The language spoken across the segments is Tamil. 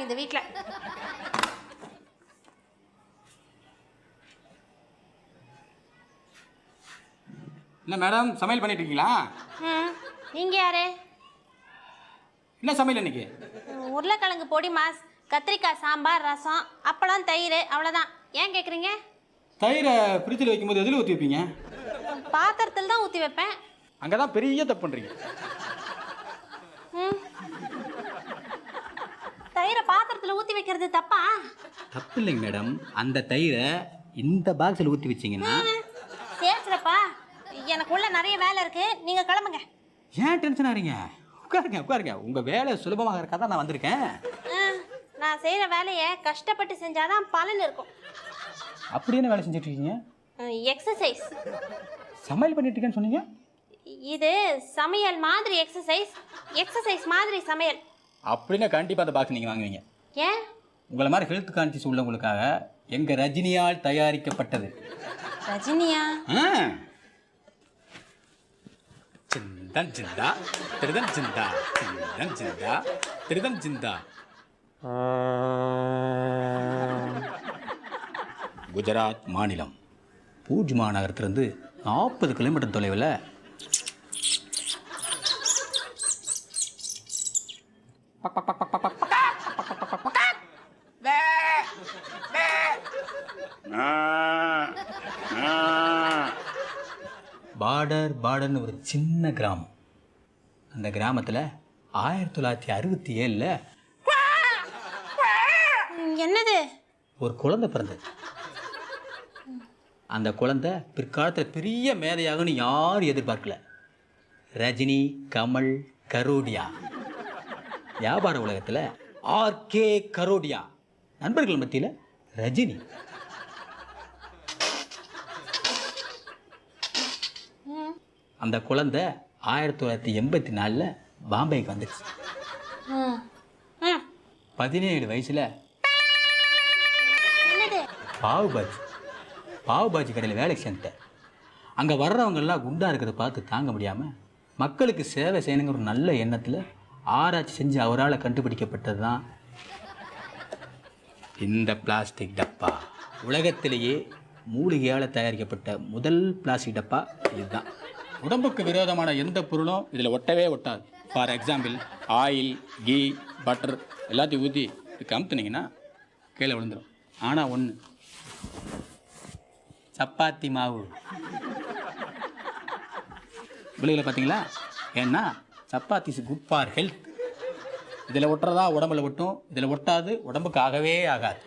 இந்த வீட்ல. என்ன மேடம் சமையல் பண்ணிட்டு இருக்கீங்களா? நீங்க யாரு? என்ன சமையல் இன்னைக்கு? உருளைக்கிழங்கு பொடி மாஸ், கத்திரிக்காய் சாம்பார், ரசம், அப்பளம், தயிர், அவ்வளோதான். ஏன் கேட்குறீங்க? தயிரை ஃப்ரிட்ஜில் வைக்கும்போது எதில் ஊற்றி வைப்பீங்க? பாத்திரத்தில் தான் ஊற்றி வைப்பேன். அங்கே தான் பெரிய தப்பு பண்ணுறீங்க. தயிரை பாத்திரத்தில் ஊற்றி வைக்கிறது தப்பா? தப்பு இல்லைங்க மேடம். அந்த தயிரை இந்த பாக்ஸில் ஊற்றி வச்சிங்கன்னா சேர்த்துறப்பா. எனக்கு உள்ள நிறைய வேலை இருக்கு, நீங்க கிளம்புங்க. ஏன் டென்ஷன் ஆகிறீங்க? உட்காருங்க உட்காருங்க. உங்கள் வேலை சுலபமாக இருக்கா தான் நான் வந்திருக்கேன். நான் செய்கிற வேலையை கஷ்டப்பட்டு செஞ்சாதான் பலன் இருக்கும். அப்படி என்ன வேலை செஞ்சுட்டு இருக்கீங்க? எக்ஸசைஸ். சமையல் பண்ணிட்டு இருக்கேன்னு சொன்னீங்க. இது சமையல் மாதிரி எக்ஸசைஸ், எக்ஸசைஸ் மாதிரி சமையல். அப்படின்னா கண்டிப்பாக அந்த பாக்ஸ் நீங்கள் வாங்குவீங்க. ஏன்? உங்களை மாதிரி ஹெல்த் கான்சியஸ் உள்ளவங்களுக்காக எங்கள் ரஜினியால் தயாரிக்கப்பட்டது. ரஜினியா? சிந்தன் சிந்தா திருதன் சிந்தா சிந்தன் சிந்தா திருதன் சிந்தா. குஜராத் மாநிலம் பூஜ் மாநகரத்திலிருந்து 40 கிலோமீட்டர் தொலைவில் பார்டர்னு ஒரு சின்ன கிராமம். அந்த கிராமத்தில் 1967 என்னது? ஒரு குழந்தை பிறந்தது. அந்த குழந்தை பிற்காலத்தில் பெரிய மேதையாகனு யாரும் எதிர்பார்க்கல. ரஜினி, கமல், கரோடியா. வியாபார உலகத்தில் ஆர்கே கரோடியா, நண்பர்கள் மத்தியில் ரஜினி. அந்த குழந்தை 1984 பாம்பேக்கு வந்துடுச்சு. 17 வயசுல பாவுபாஜி கடையில் வேலைக்கு சேர்ந்துட்டேன். அங்கே வர்றவங்கெல்லாம் குண்டா இருக்கிறத பார்த்து தாங்க முடியாமல் மக்களுக்கு சேவை செய்யணுங்கிற ஒரு நல்ல எண்ணத்தில் ஆராய்ச்சி செஞ்சு அவரால் கண்டுபிடிக்கப்பட்டது தான் இந்த பிளாஸ்டிக் டப்பா. உலகத்திலேயே மூலிகையால் தயாரிக்கப்பட்ட முதல் பிளாஸ்டிக் டப்பா இதுதான். உடம்புக்கு விரோதமான எந்த பொருளும் இதில் ஒட்டவே ஒட்டாது. For example oil, ghee, butter எல்லாத்தையும் ஊற்றி கமுத்துனீங்கன்னா கீழே விழுந்துடும். ஆனால் ஒன்று, சப்பாத்தி மாவு விழுகலை பார்த்தீங்களா? ஏன்னா chapati is good for health. இதில் ஒட்டுறதா உடம்புல ஒட்டும், இதில் ஒட்டாது, உடம்புக்கு ஆகவே ஆகாது.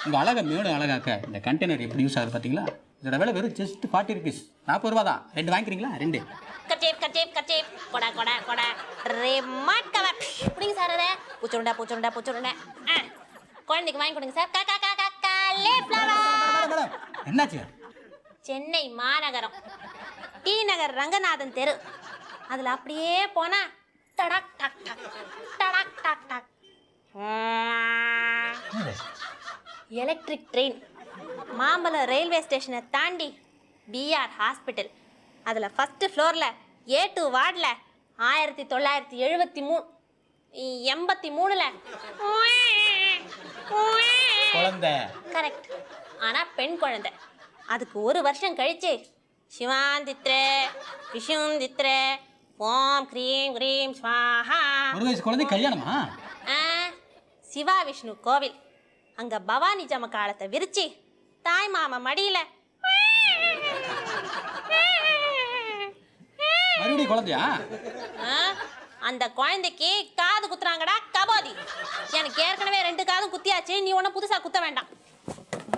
உங்கள் அழகை மேலும் அழகாக்க இந்த கண்டெய்னர் எப்படி யூஸ் ஆகுது பார்த்தீங்களா? இதோட விலை வெறும் ஜஸ்ட் 40 rupees, 40 ரூபா தான். 2 வாங்கிக்கிறீங்களா? 2. கச்சேப் கொடா கொடா கொடா ரிமோட் கவர் புடிங்க சார். அதை பூச்சுருண்டா குழந்தைக்கு வாங்கி கொடுங்க சார். என்னாச்சு? சென்னை மாநகரம் டி நகர் ரங்கநாதன் தெரு. அதில் அப்படியே போனா டடாக் டாக் டாக் டடாக் டாக் டாக் எலக்ட்ரிக் ட்ரெயின். மாம்பலம் ரயில்வே ஸ்டேஷனை தாண்டி பிஆர் ஹாஸ்பிட்டல். அதில் ஃபஸ்ட்டு ஃப்ளோரில் A2 வார்டில் 1983 குழந்தை. கரெக்ட். ஆனால் பெண் குழந்தை. அதுக்கு 1 வருஷம் கழிச்சு சிவாந்தித்ரே விஷுந்தித்ரே ஓம் க்ரீம் க்ரீம் ஸ்வாஹா. 1 வயசு குழந்தை கல்யாணமா? சிவா விஷ்ணு கோவில். அங்கே பவானி ஜமக்காலத்தை விரிச்சு தாய் மாமா மடியில் மறுபடியும் குழந்தையா? அந்த குழந்தைக்கு காது குத்துறாங்கடா கபாதி. எனக்கு ஏற்கனவே 2 காதும் குத்தியாச்சு, நீ ஒன்றும் புதுசாக குத்த வேண்டாம்.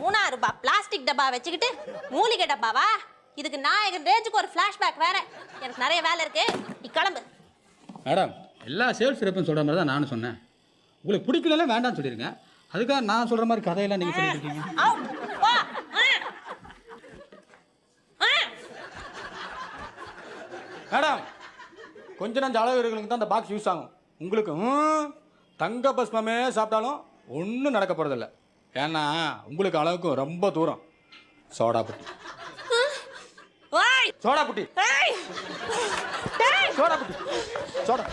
3 ரூபாய் பிளாஸ்டிக் டப்பா வச்சுக்கிட்டு மூலிகை டப்பாவா? இதுக்கு நாயகன் ரேஞ்சுக்கு ஒரு ஃப்ளாஷ்பேக் வேற. எனக்கு நிறைய வேலை இருக்கு, நீ கிளம்பு. மேடம், எல்லா சேல்ஸ் ரெப்பும் சொல்கிற மாதிரி தான் நானும் சொன்னேன். உங்களுக்கு பிடிக்கல வேண்டாம்னு சொல்லிடுங்க. அதுக்காக நான் சொல்கிற மாதிரி கதையெல்லாம் நீங்கள் சொல்லிட்டு இருக்கீங்க. மேடம், கொஞ்ச நஞ்ச அளவு இருக்கிறவங்களுக்கு தான் அந்த பாக்ஸ் யூஸ் ஆகும். உங்களுக்கு தங்க பஸ்மமே சாப்பிட்டாலும் ஒன்றும் நடக்க போகிறதில்ல. ஏன்னா உங்களுக்கு அளவுக்கு ரொம்ப தூரம். சோடா புட்டி சோடா புட்டி சோடா புட்டி சோடா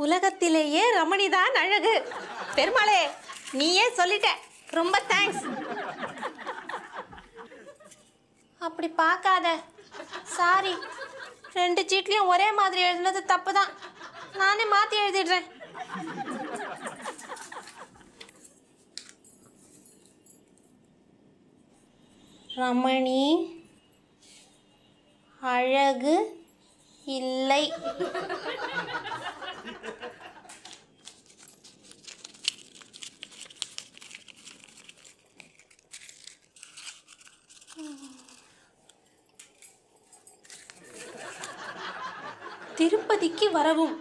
உலகத்திலேயே ரமணி தான் அழகு. பெருமாளே, நீயே சொல்லிட்ட, ரொம்ப தேங்க்ஸ். அப்படி பார்க்காத, சாரி. 2 சீட்லயும் ஒரே மாதிரி எழுதுனது தப்பு தான். நானே மாத்தி எழுதிடுறேன். ரமணி அழகு இல்லை. திருப்பதிக்கு வரவும்.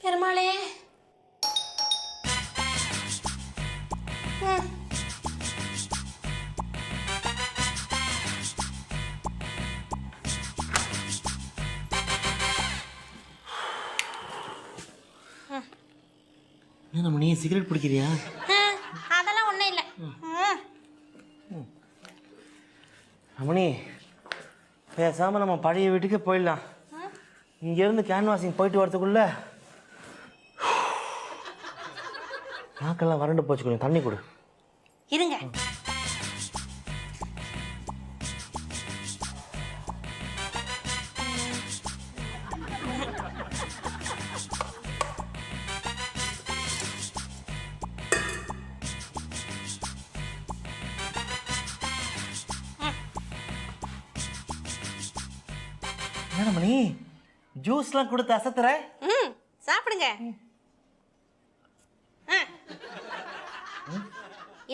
பெருமாளே, நம்ம நீ சிகரெட் பிடிக்கிறியா? அதெல்லாம் ஒன்றும் இல்லை. ரமணி, பேசாமல் நம்ம பழைய வீட்டுக்கே போயிடலாம். இங்கேருந்து கேன்வாசிங் போயிட்டு வரதுக்குள்ள நாக்கெல்லாம் வறண்டு போச்சு. கொஞ்சம் தண்ணி கொடு. இருங்க. என்ன மணி, ஜூஸ்லாம் கொடுத்து அசத்துற? சாப்பிடுங்க.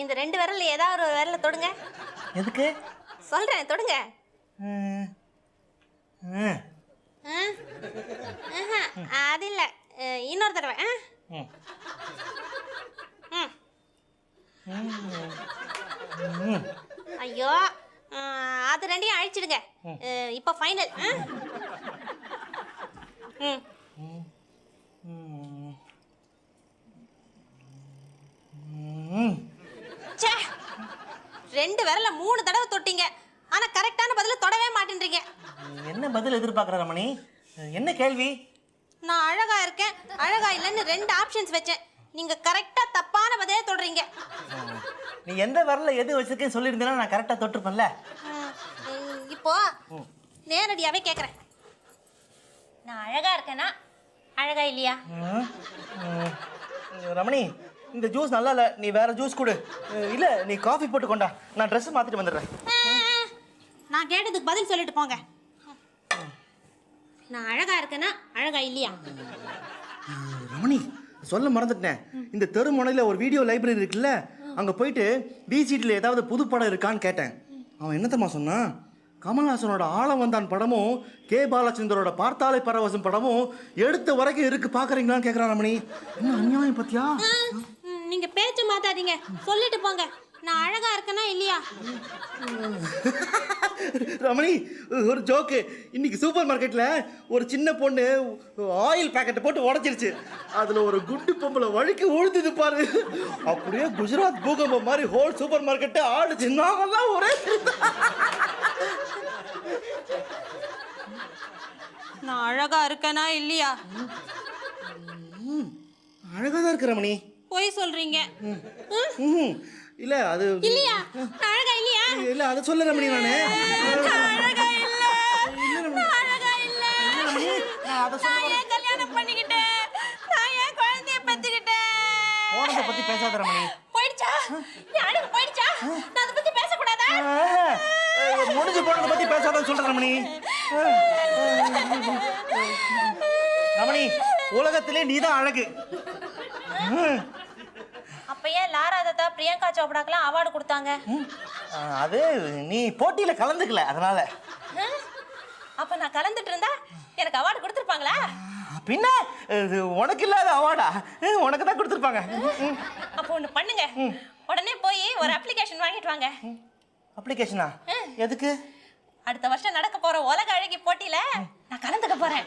இந்த 2 விரல்ல ஏதாவது ஒரு விரல தொடுங்க. எதுக்கு? சொல்றேன், தொடுங்க. அது இல்ல, இன்னொரு தடவை. ஐயோ, அது 2யும் அழிச்சிடுங்க. இப்போ ஃபைனல். ச்சே, 2 விரல்ல 3 தடவை தொட்டீங்க. ஆனா கரெக்டான பதில தொடவே மாட்டேன்றீங்க. என்ன பதில் எதிர்பார்க்குற ரமணி? என்ன கேள்வி? நான் அழகா இருக்கேன், அழகா இல்லைன்னு 2 ஆப்ஷன்ஸ் வச்சேன். நீங்க கரெக்டா தப்பான பதிலே தொடுறீங்க. நீ எந்த விரல்ல எது வச்சிருக்கேன்னு சொல்லியிருந்தேன்னா நான் கரெக்டாக தொட்டிருப்பேன்ல. இப்போ நேரடியாவே கேட்குறேன், நான் அழகா இருக்கேனா அழகா இல்லையா? ரமணி, இந்த ஜூஸ் நல்லா இல்லை, நீ வேற ஜூஸ் கொடு. இல்லை, நீ காஃபி போட்டு கொண்டா, நான் ட்ரெஸ் மாற்றிட்டு வந்துடுறேன். நான் கேட்டதுக்கு பதில் சொல்லிட்டு போங்க. நான் அழகா இருக்கேனா அழகா இல்லையா? ரமணி, சொல்ல மறந்துட்டேன். இந்த தெருமுனையில் ஒரு வீடியோ லைப்ரரி இருக்குல்ல, அங்கே போயிட்டு விசிடியில் ஏதாவது புது படம் இருக்கான்னு கேட்டேன். அவன் என்னத்தம்மா சொன்னான்? கமல்ஹாசனோட ஆழம் வந்தான் படமும் கே பாலச்சந்தரோட பார்த்தாலே பரவசம் படமும் எடுத்த வரைக்கும் இருக்கு, பார்க்குறீங்களான்னு கேட்குறான் ரமணி. என்ன அநியாயம் பத்தியா? நீங்க பேச்சு மாத்தாதீங்க, சொல்லிட்டு போங்க. நான் அழகா இருக்கேனா இல்லையா? ரமணி, ஒரு ஜோக்கு. இன்னைக்கு சூப்பர் மார்க்கெட்ல ஒரு சின்ன பொண்ணு ஆயில் பேக்கெட்டை போட்டு உடைச்சிருச்சு. அதுல ஒரு குண்டு பொம்பளை வழுக்கி உழுதுது பாரு. அப்படியே குஜராத் பூகம்பம் மாதிரி ஹோல் சூப்பர் மார்க்கெட்டை ஆடுச்சு. நாங்கெல்லாம் ஒரே நான் அழகா இருக்கேனா இல்லையா? அழகாதான் இருக்கு ரமணி. போய் சொல்றீங்க. இல்ல அது இல்லையா? நான் அழகா இல்லையா? இல்ல அதை சொல்ல ரமணி. நானு அழகா இல்ல, அழகா இல்ல. நான் ஏன் கல்யாணம் பண்ணிக்கிட்டேன்? நான் ஏன் குழந்தைய பெத்துக்கிட்டேன்? போனதை பத்தி பேசாத ரமணி. போயிடுச்சா? நீ அழகு போயிடுச்சா? நான் அதை பத்தி பேசக்கூடாதா? முடிஞ்சு போனதை பத்தி பேசாதன்னு சொல்றேன் ரமணி. ரமணி, உலகத்திலே நீதான் அழகு. அப்ப ஏன் லாரா தத்தா பிரியங்கா சோப்ராக்கெல்லாம் அவார்டு கொடுத்தாங்க? அது நீ போட்டியில கலந்துக்கல, அதனால. அப்ப நான் கலந்துட்டு இருந்தா எனக்கு அவார்டு கொடுத்துருப்பாங்களா? பின்ன உனக்கு இல்லாத அவார்டா? உனக்கு தான் கொடுத்துருப்பாங்க. அப்போ ஒண்ணு பண்ணுங்க, உடனே போய் ஒரு அப்ளிகேஷன் வாங்கிட்டு வாங்க. அப்ளிகேஷனா? எதுக்கு? அடுத்த வருஷம் நடக்க போற உலக அழகி போட்டியில நான் கலந்துக்க போறேன்.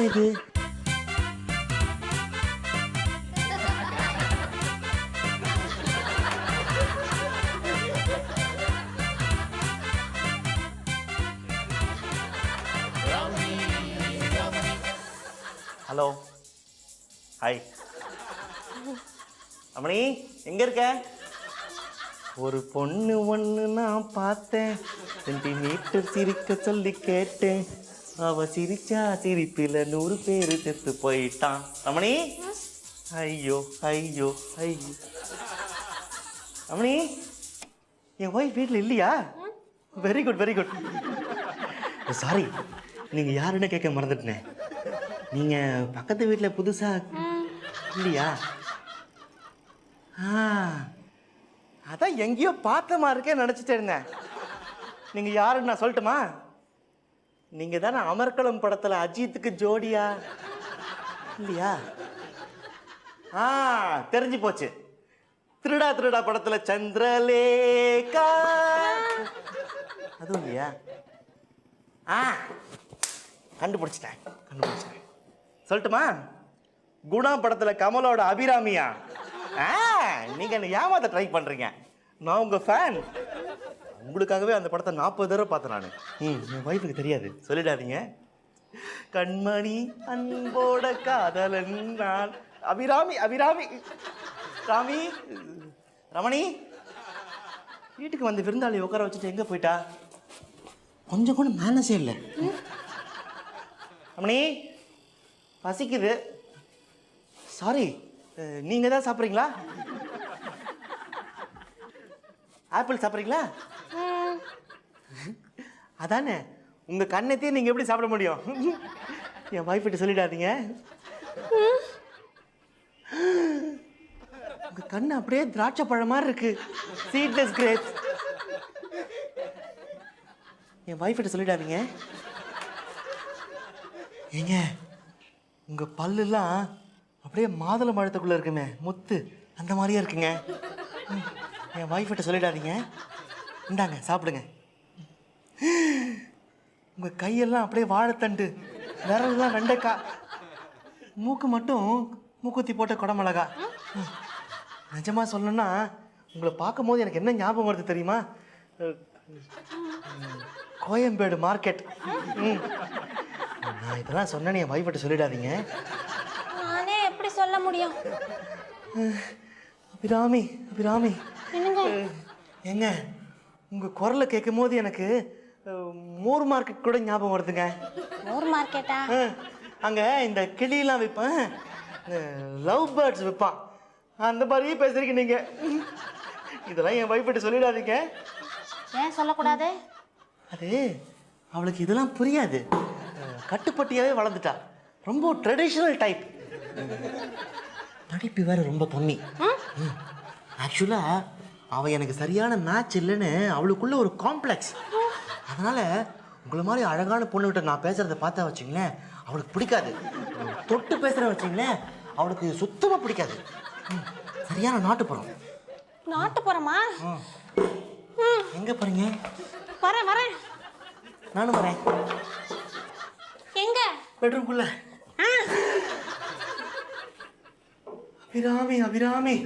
இது? Hello, hi. ரமணி, எங்க இருக்க? ஒரு பொண்ணு ஒன்று நான் பார்த்தேன், சென்டிமீட்டர் சிரிக்க சொல்லி கேட்டேன், அவ சிரிச்சா சிரிப்பில் 100 பேர் செத்து போயிட்டான். ரமணி, ஐயோ ஐயோ ஐயோ. ரமணி, என் ஒய்ஃப் வீட்டில் இல்லையா? Very good very good. Sorry, நீங்கள் யாருன்னு கேட்க மறந்துட்டேன். நீங்கள் பக்கத்து வீட்டில் புதுசாக இல்லையா? அதான் எங்கேயோ பார்த்த மாதிரி இருக்கே நினச்சிட்டே இருந்தேன். நீங்கள் யாருன்னு நான் சொல்லட்டுமா? நீங்கள் தானே அமர்க்களம் படத்தில் அஜித்துக்கு ஜோடியா இல்லையா? தெரிஞ்சு போச்சு. திருடா திருடா படத்தில் சந்திரலேகா, அதுவும் இல்லையா? கண்டுபிடிச்சிட்டேன். சொல்லட்டுமா? குணா படத்தில் கமலோட அபிராமியா? நீங்க என்ன ஏமாத்த ட்ரை பண்றீங்க. நான் உங்க ஃபேன். உங்களுக்காகவே அந்த படத்தை 40 தடவை பார்த்தேன் நான். என் ஒய்ஃபுக்கு தெரியாது, சொல்லிடாதீங்க. கண்மணி அன்போட காதலன் நான். அபிராமி அபிராமி ராமி. ரமணி, வீட்டுக்கு வந்து விருந்தாளி உட்கார வச்சுட்டு எங்க போயிட்டா? கொஞ்சம் கூட மேனஸே இல்லை. ரமணி, பசிக்குது. சாரி, நீங்க தான் சாப்பிட்றீங்களா? ஆப்பிள் சாப்பிட்றீங்களா? அதானே, உங்க கண்ணத்தையே நீங்க எப்படி சாப்பிட முடியும்? என் வைஃப் கிட்ட சொல்லிடாதீங்க. உங்க கண்ணு அப்படியே திராட்சை பழம் மாதிரி இருக்கு, சீட்லெஸ் கிரேப்ஸ். என் வைஃப் கிட்ட சொல்லிடாதீங்க. ஏங்க, உங்க பல்லுலாம் அப்படியே மாதுளை பழத்துக்குள்ள இருக்குமே முத்து, அந்த மாதிரியே இருக்குங்க. என் ஒய்ஃப்கிட்ட சொல்லிடாதீங்க. இந்தாங்க சாப்பிடுங்க. உங்க கையெல்லாம் அப்படியே வாழைத்தண்டு, விரல்லாம் வெண்டைக்காய், மூக்கு மட்டும் மூக்குத்தி போட்ட குடமிளகா. நிஜமா சொல்லணும்னா உங்களை பார்க்கும் போது எனக்கு என்ன ஞாபகம் வருது தெரியுமா? கோயம்பேடு மார்க்கெட். நான் இதெல்லாம் சொன்னேன்னு என் ஒய்ஃப்கிட்ட சொல்லிடாதீங்க. நானே எப்படி சொல்ல முடியும்? அபிராமி அபிராமி, ஏங்க உங்க குரலை கேட்கும் போது எனக்கு மோர் மார்க்கெட் கூட ஞாபகம் வருதுங்க. மோர் மார்க்கெட்டா? அங்க இந்த கிளியெல்லாம் விற்பான், லவ் பேர்ட்ஸ் விற்பான், அந்த மாதிரியே பேசுறீங்க நீங்க. இதெல்லாம் என் வைஃப்கிட்ட சொல்லிடாதீங்க. ஏன் சொல்லக்கூடாது? அது அவளுக்கு இதெல்லாம் புரியாது. கட்டுப்பட்டியாவே வளர்ந்துட்டா, ரொம்ப ட்ரெடிஷ்னல் டைப். நடிப்பு வேற ரொம்ப கம்மி. ஆக்சுவலாக அவள் எனக்கு சரியான மேட்ச் இல்லைன்னு அவளுக்குள்ள ஒரு காம்ப்ளெக்ஸ். அதனால் உங்களை மாதிரி அழகான பொண்ணுகிட்ட நான் பேசுகிறத பார்த்தா வச்சிங்களேன் அவளுக்கு பிடிக்காது. தொட்டு பேசுகிற வச்சிங்களேன் அவளுக்கு சுத்தமாக பிடிக்காது. சரியான நாட்டுப்புறம். நாட்டுப்புறமா? எங்கே போகிறீங்க? வரேன் வரேன். நானும் வரேன். எங்க? பெட்ரூம்குள்ள. அபிராமி அபிராமி.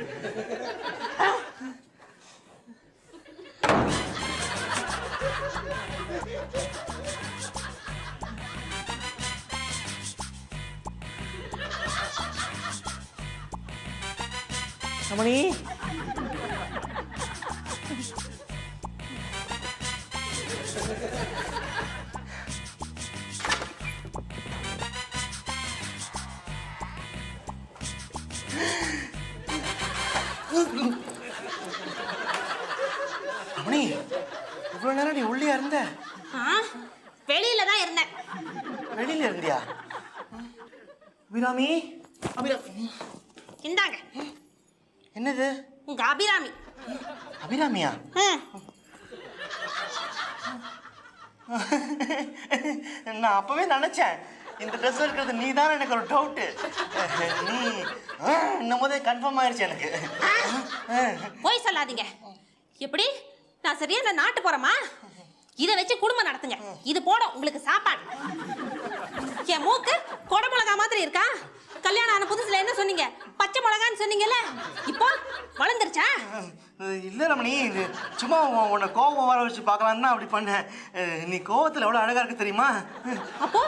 ரமணி, ரமணி, இவ்வளோ நேரம் நீ உள்ளே இருந்த? வெளியில தான் இருந்தேன். வெளியில இருந்தியா? அபிராமி அபிராமி, இந்தாங்க. என்னது? உங்க அபிராமி. அபிராமியா? நான் அப்பவே நினைச்சேன் இந்த ட்ரெஸ் இருக்கிறது நீ தான். எனக்கு ஒரு டவுட்டு. நீ இன்னும் போதே கன்ஃபார்ம் ஆயிடுச்சு எனக்கு. போய் சொல்லாதீங்க. எப்படி? நான் சரியான நாட்டு போறேமா? இதை வச்சு குடும்பம் நடத்துங்க. இது போடும் உங்களுக்கு சாப்பாடு. என் மூக்கு கொடை மிளகா மாதிரி இருக்கா? கல்யாணம் ஆன புதுசுல என்ன சொன்னீங்க? பச்சை மிளகான்னு சொன்னீங்கல்ல, இப்போ வளர்ந்துருச்சா? இல்லை ரமணி, இது சும்மா உன்னை கோவம் வர வச்சு பார்க்கலான்னு அப்படி பண்ணேன். நீ கோவத்தில் எவ்வளோ அழகா இருக்கு தெரியுமா? அப்போ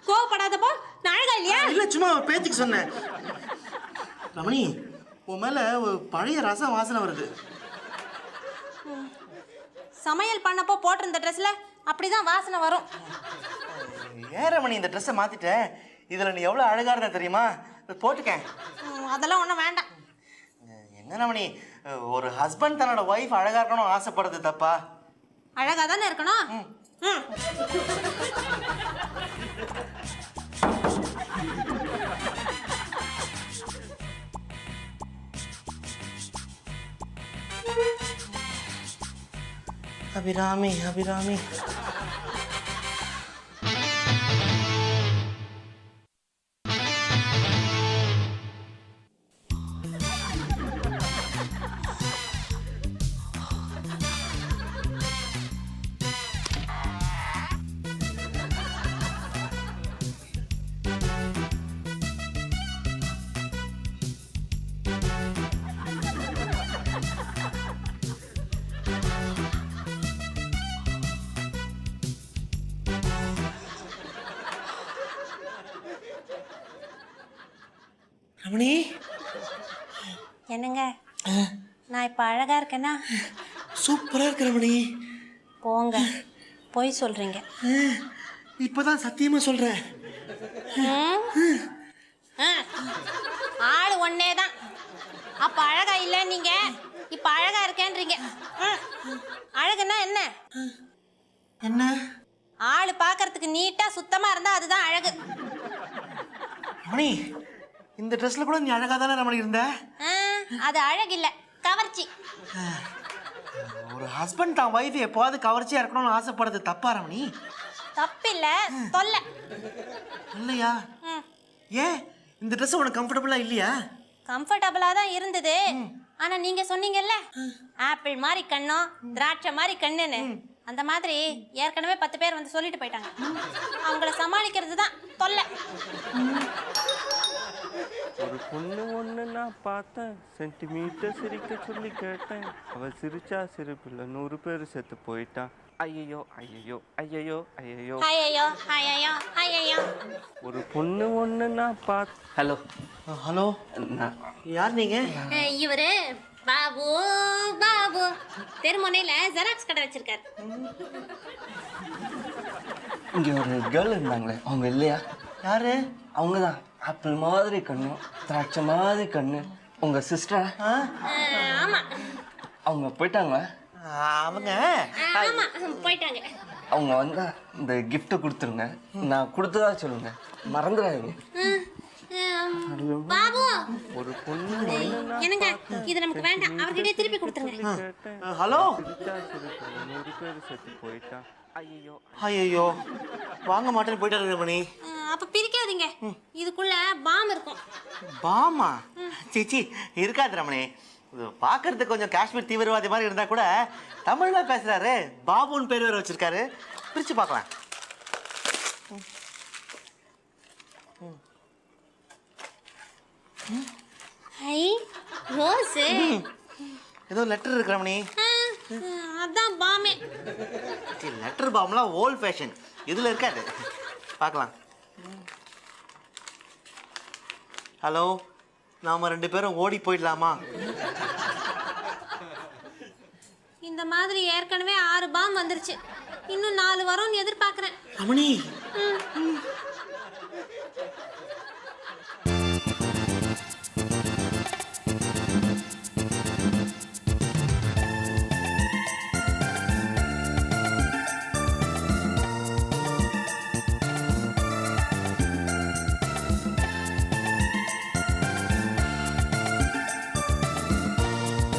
கோவப்படாதப்போ நான் அழகா இல்லையா? இல்லை, சும்மா பேச்சுக்கு சொன்னேன். ரமணி, உன் மேலே ஒரு பழைய ரசம் வாசனை வருது. சமையல் பண்ணப்போ போட்டிருந்த ட்ரெஸ்ல அப்படிதான் வாசனை வரும். ஏன் ரமணி இந்த ட்ரெஸ்ஸை மாற்றிட்டேன்? இதில் நீ எவ்வளோ அழகா இருந்த தெரியுமா? போட்டுக்கேன். அதெல்லாம் ஒன்றும் வேண்டாம். என்ன ரமணி, ஒரு ஹஸ்பண்ட் தன்னோட ஒய்ஃப் அழகா இருக்கணும் ஆசைப்படுறது தப்பா? அழகா தானே இருக்கணும். அபிராமி, அபிராமி. ரமணி, என்னங்க நான் இப்ப அழகா இருக்கேனா? சூப்பரா இருக்கு ரமணி. போங்க, பொய் சொல்றீங்க. இப்பதான் சத்தியமா சொல்றேன். ஆளு ஒன்னே தான். அப்ப அழகா இல்ல நீங்க, இப்ப அழகா இருக்கேன்றீங்க. அழகுன்னா என்ன? என்ன? ஆளு பாக்குறதுக்கு நீட்டா சுத்தமா இருந்தா அதுதான் அழகு. ரமணி, இந்த ட்ரெஸ்ல கூட நீ அழகா தானே ரமணி இருந்த? அது அழகு இல்ல, கவர்ச்சி. ஒரு ஹஸ்பண்ட் தான் ஒய்ஃப் எப்போவாது கவர்ச்சியா இருக்கணும்னு ஆசைப்படுறது தப்பா ரமணி? தப்பில்ல, தொல்லை. இல்லையா? ஏன் இந்த ட்ரெஸ் உனக்கு கம்ஃபர்டபுளா இல்லையா? கம்ஃபர்டபுளா தான் இருந்தது. ஆனா நீங்க சொன்னீங்கல்ல, ஆப்பிள் மாதிரி கண்ணும் திராட்சை மாதிரி கண்ணுன்னு, அந்த மாதிரி ஏற்கனவே 10 பேர் வந்து சொல்லிட்டு போயிட்டாங்க. அவங்கள சமாளிக்கிறது தான் தொல்லை. ஒரு பொண்ணு ஒன்று நான் பார்த்தேன், சென்டிமீட்டர் சிரிக்க சொல்லி கேட்டேன், அவள் சிரிச்சா சிரிப்பில் 100 பேர் செத்து போயிட்டான். ஐயோ ஐயோ ஐயோ ஐயோ ஐயோ ஐயோ ஐயோ. ஒரு பொண்ணு ஒன்று நான் பார்த்து. ஹலோ ஹலோ, யார் நீங்க? இவரு பாபு. பாபு தெருமுனையில ஜெராக்ஸ் கடை வச்சிருக்காரு. இங்கே ஒரு கேர்ள் இருந்தாங்களே, அவங்க இல்லையா? யாரு? அவங்க தான். ஆப்பிள் மாதிரி கண்ணு, திராட்சை மாதிரி கண்ணு. உங்க சிஸ்டர்? ஆமா. அவங்க போயிட்டாங்களா? அவங்க ஆமா போயிட்டாங்க. அவங்க வந்தா இந்த கிஃப்ட்டை கொடுத்துருங்க, நான் கொடுத்ததா சொல்லுங்க, மறந்துடாதீங்க. பாபு, ஒரு பொண்ணு என்னங்க இது நமக்கு வேண்டாம், அவர்கிட்ட திருப்பி கொடுத்துருங்க. ஹலோ. 100 பேர் செத்து போயிட்டா. ஐயோ ஐயோ, வாங்க மாட்டேன்னு போயிட்டாரு ரமணி. அப்ப பிரிக்காதீங்க, இதுக்குள்ள பாம் இருக்கும். பாமா? சிச்சி, இருக்காது ரமணி. இது பார்க்கறதுக்கு கொஞ்சம் காஷ்மீர் தீவிரவாதி மாதிரி இருந்தா கூட தமிழ்ல பேசுறாரு. பாபுன்னு பேர் வேற வச்சிருக்காரு. பிரிச்சு பார்க்கலாம். ஐ ரோஸ். ஏதோ லெட்டர் இருக்கு ரமணி. அதான் பாமே. லெட்டர் பாம்லாம் ஓல்ட் ஃபேஷன், இதுல இருக்காது. பார்க்கலாம். ஹலோ, நாம 2 பேரும் ஓடி போயிடலாமா? இந்த மாதிரி ஏற்கனவே 6 பாம் வந்துருச்சு, இன்னும் 4 வரும்னு எதிர்பார்க்கறேன். ரமணி,